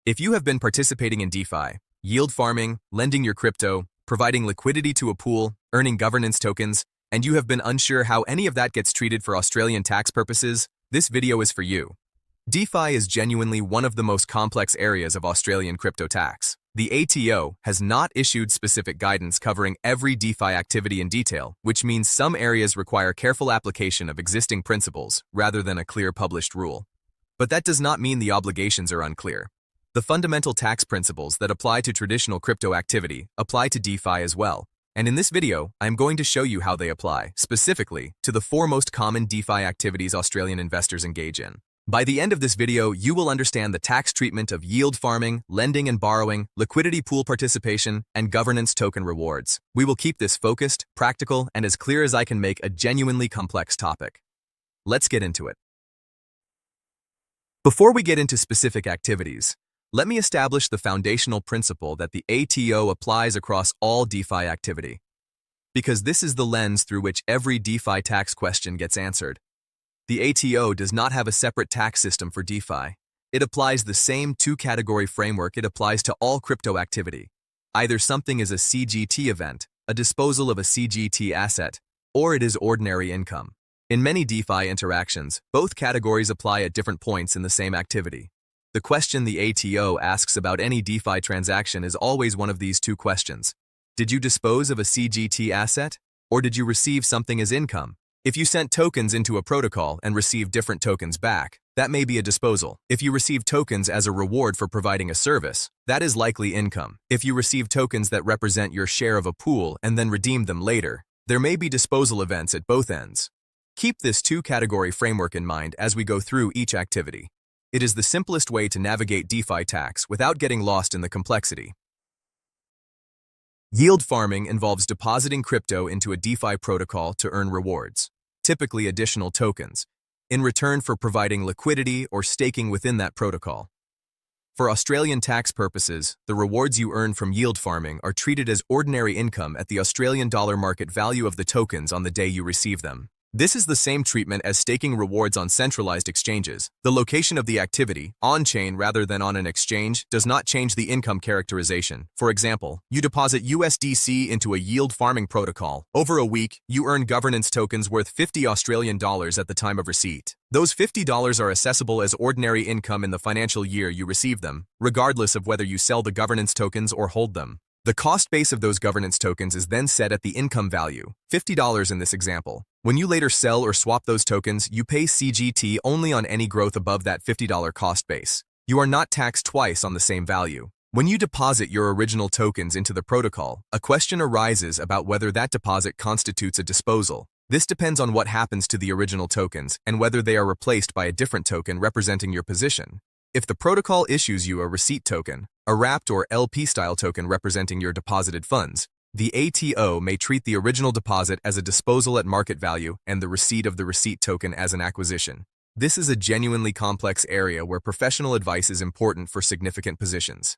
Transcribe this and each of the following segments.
If you have been participating in DeFi, yield farming, lending your crypto, providing liquidity to a pool, earning governance tokens, and you have been unsure how any of that gets treated for Australian tax purposes, this video is for you. DeFi is genuinely one of the most complex areas of Australian crypto tax. The ATO has not issued specific guidance covering every DeFi activity in detail, which means some areas require careful application of existing principles rather than a clear published rule. But that does not mean the obligations are unclear. The fundamental tax principles that apply to traditional crypto activity apply to DeFi as well, and in this video, I am going to show you how they apply, specifically, to the four most common DeFi activities Australian investors engage in. By the end of this video, you will understand the tax treatment of yield farming, lending and borrowing, liquidity pool participation, and governance token rewards. We will keep this focused, practical, and as clear as I can make a genuinely complex topic. Let's get into it. Before we get into specific activities, let me establish the foundational principle that the ATO applies across all DeFi activity, because this is the lens through which every DeFi tax question gets answered. The ATO does not have a separate tax system for DeFi. It applies the same two-category framework it applies to all crypto activity. Either something is a CGT event, a disposal of a CGT asset, or it is ordinary income. In many DeFi interactions, both categories apply at different points in the same activity. The question the ATO asks about any DeFi transaction is always one of these two questions. Did you dispose of a CGT asset, or did you receive something as income? If you sent tokens into a protocol and received different tokens back, that may be a disposal. If you receive tokens as a reward for providing a service, that is likely income. If you receive tokens that represent your share of a pool and then redeem them later, there may be disposal events at both ends. Keep this two-category framework in mind as we go through each activity. It is the simplest way to navigate DeFi tax without getting lost in the complexity. Yield farming involves depositing crypto into a DeFi protocol to earn rewards, typically additional tokens, in return for providing liquidity or staking within that protocol. For Australian tax purposes, the rewards you earn from yield farming are treated as ordinary income at the Australian dollar market value of the tokens on the day you receive them. This is the same treatment as staking rewards on centralized exchanges. The location of the activity, on-chain rather than on an exchange, does not change the income characterization. For example, you deposit USDC into a yield farming protocol. Over a week, you earn governance tokens worth $50 Australian at the time of receipt. Those $50 are accessible as ordinary income in the financial year you receive them, regardless of whether you sell the governance tokens or hold them. The cost base of those governance tokens is then set at the income value, $50 in this example. When you later sell or swap those tokens, you pay CGT only on any growth above that $50 cost base. You are not taxed twice on the same value. When you deposit your original tokens into the protocol, a question arises about whether that deposit constitutes a disposal. This depends on what happens to the original tokens and whether they are replaced by a different token representing your position. If the protocol issues you a receipt token, a wrapped or LP-style token representing your deposited funds, the ATO may treat the original deposit as a disposal at market value and the receipt of the receipt token as an acquisition. This is a genuinely complex area where professional advice is important for significant positions.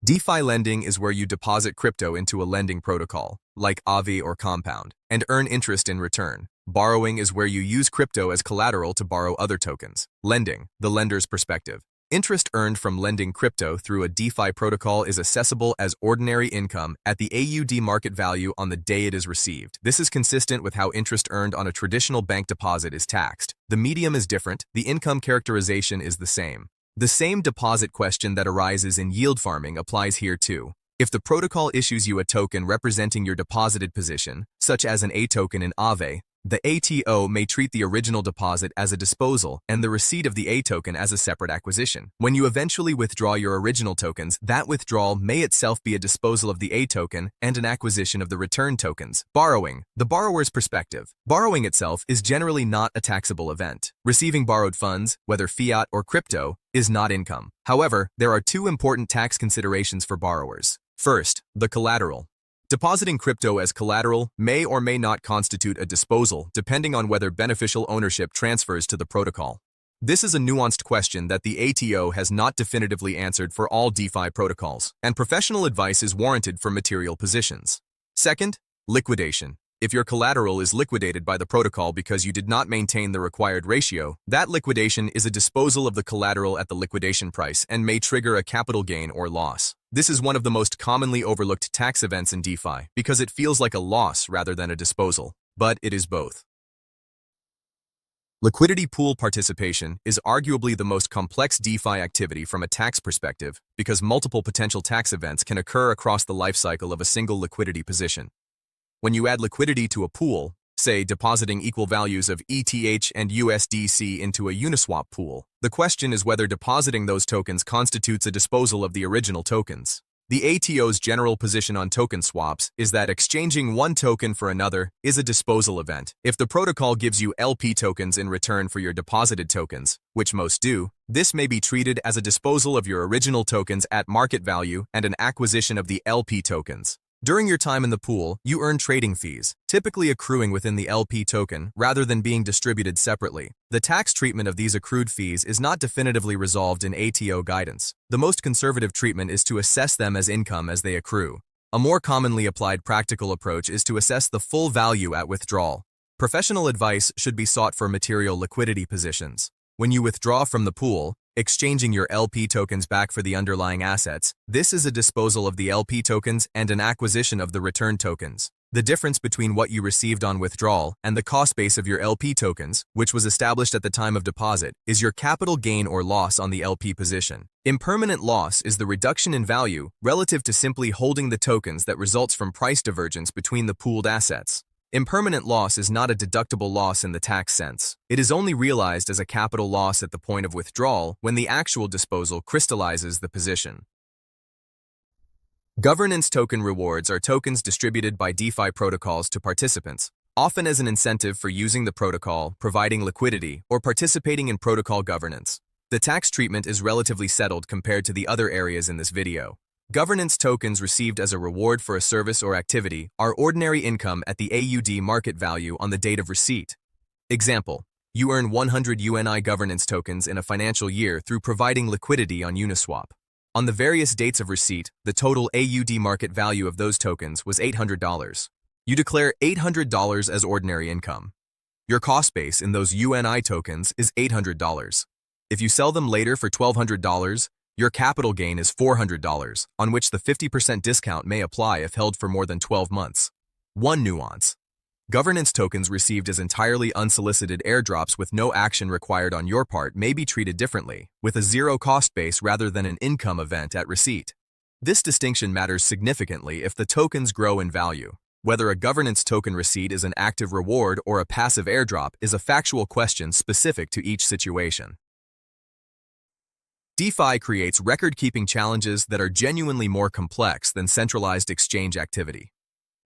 DeFi lending is where you deposit crypto into a lending protocol, like Aave or Compound, and earn interest in return. Borrowing is where you use crypto as collateral to borrow other tokens. Lending, the lender's perspective. Interest earned from lending crypto through a DeFi protocol is accessible as ordinary income at the AUD market value on the day it is received. This is consistent with how interest earned on a traditional bank deposit is taxed. The medium is different, the income characterization is the same. The same deposit question that arises in yield farming applies here too. If the protocol issues you a token representing your deposited position, such as an A token in Aave, the ATO may treat the original deposit as a disposal and the receipt of the A token as a separate acquisition. When you eventually withdraw your original tokens, that withdrawal may itself be a disposal of the A token and an acquisition of the return tokens. Borrowing, the borrower's perspective. Borrowing itself is generally not a taxable event. Receiving borrowed funds, whether fiat or crypto, is not income. However, there are two important tax considerations for borrowers. First, the collateral. Depositing crypto as collateral may or may not constitute a disposal, depending on whether beneficial ownership transfers to the protocol. This is a nuanced question that the ATO has not definitively answered for all DeFi protocols, and professional advice is warranted for material positions. Second, liquidation. If your collateral is liquidated by the protocol because you did not maintain the required ratio, that liquidation is a disposal of the collateral at the liquidation price and may trigger a capital gain or loss. This is one of the most commonly overlooked tax events in DeFi because it feels like a loss rather than a disposal, but it is both. Liquidity pool participation is arguably the most complex DeFi activity from a tax perspective because multiple potential tax events can occur across the lifecycle of a single liquidity position. When you add liquidity to a pool, say depositing equal values of ETH and USDC into a Uniswap pool, the question is whether depositing those tokens constitutes a disposal of the original tokens. The ATO's general position on token swaps is that exchanging one token for another is a disposal event. If the protocol gives you LP tokens in return for your deposited tokens, which most do, this may be treated as a disposal of your original tokens at market value and an acquisition of the LP tokens. During your time in the pool, you earn trading fees, typically accruing within the LP token rather than being distributed separately. The tax treatment of these accrued fees is not definitively resolved in ATO guidance. The most conservative treatment is to assess them as income as they accrue. A more commonly applied practical approach is to assess the full value at withdrawal. Professional advice should be sought for material liquidity positions. When you withdraw from the pool, exchanging your LP tokens back for the underlying assets, this is a disposal of the LP tokens and an acquisition of the return tokens. The difference between what you received on withdrawal and the cost base of your LP tokens, which was established at the time of deposit, is your capital gain or loss on the LP position. Impermanent loss is the reduction in value relative to simply holding the tokens that results from price divergence between the pooled assets. Impermanent loss is not a deductible loss in the tax sense. It is only realized as a capital loss at the point of withdrawal when the actual disposal crystallizes the position. Governance token rewards are tokens distributed by DeFi protocols to participants, often as an incentive for using the protocol, providing liquidity, or participating in protocol governance. The tax treatment is relatively settled compared to the other areas in this video. Governance tokens received as a reward for a service or activity are ordinary income at the AUD market value on the date of receipt. Example, you earn 100 UNI governance tokens in a financial year through providing liquidity on Uniswap. On the various dates of receipt, the total AUD market value of those tokens was $800. You declare $800 as ordinary income. Your cost base in those UNI tokens is $800. If you sell them later for $1,200, your capital gain is $400, on which the 50% discount may apply if held for more than 12 months. One nuance. Governance tokens received as entirely unsolicited airdrops with no action required on your part may be treated differently, with a zero cost base rather than an income event at receipt. This distinction matters significantly if the tokens grow in value. Whether a governance token receipt is an active reward or a passive airdrop is a factual question specific to each situation. DeFi creates record-keeping challenges that are genuinely more complex than centralized exchange activity.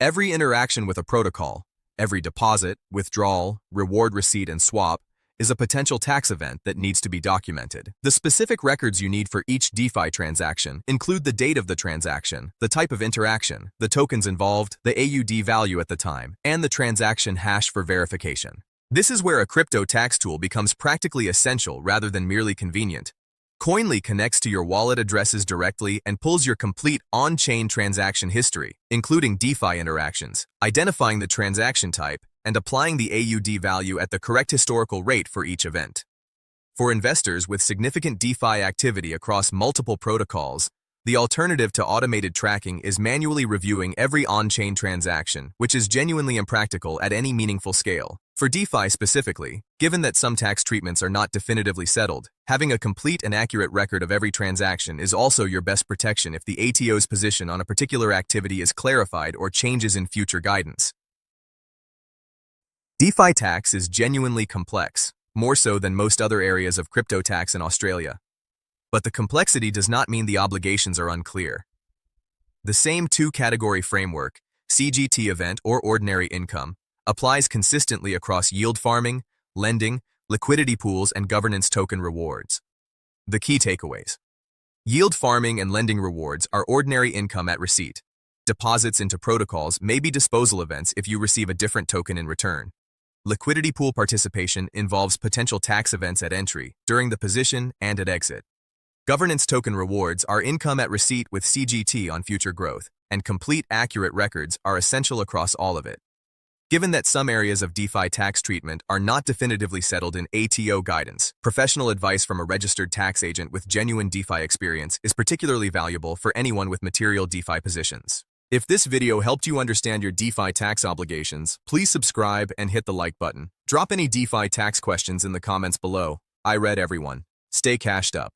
Every interaction with a protocol, every deposit, withdrawal, reward receipt, and swap is a potential tax event that needs to be documented. The specific records you need for each DeFi transaction include the date of the transaction, the type of interaction, the tokens involved, the AUD value at the time, and the transaction hash for verification. This is where a crypto tax tool becomes practically essential rather than merely convenient. Coinly connects to your wallet addresses directly and pulls your complete on-chain transaction history, including DeFi interactions, identifying the transaction type, and applying the AUD value at the correct historical rate for each event. For investors with significant DeFi activity across multiple protocols, the alternative to automated tracking is manually reviewing every on-chain transaction, which is genuinely impractical at any meaningful scale. For DeFi specifically, given that some tax treatments are not definitively settled, having a complete and accurate record of every transaction is also your best protection if the ATO's position on a particular activity is clarified or changes in future guidance. DeFi tax is genuinely complex, more so than most other areas of crypto tax in Australia. But the complexity does not mean the obligations are unclear. The same two-category framework, CGT event or ordinary income, applies consistently across yield farming, lending, liquidity pools, and governance token rewards. The key takeaways. Yield farming and lending rewards are ordinary income at receipt. Deposits into protocols may be disposal events if you receive a different token in return. Liquidity pool participation involves potential tax events at entry, during the position, and at exit. Governance token rewards are income at receipt with CGT on future growth, and complete accurate records are essential across all of it. Given that some areas of DeFi tax treatment are not definitively settled in ATO guidance, professional advice from a registered tax agent with genuine DeFi experience is particularly valuable for anyone with material DeFi positions. If this video helped you understand your DeFi tax obligations, please subscribe and hit the like button. Drop any DeFi tax questions in the comments below. I read everyone. Stay cashed up.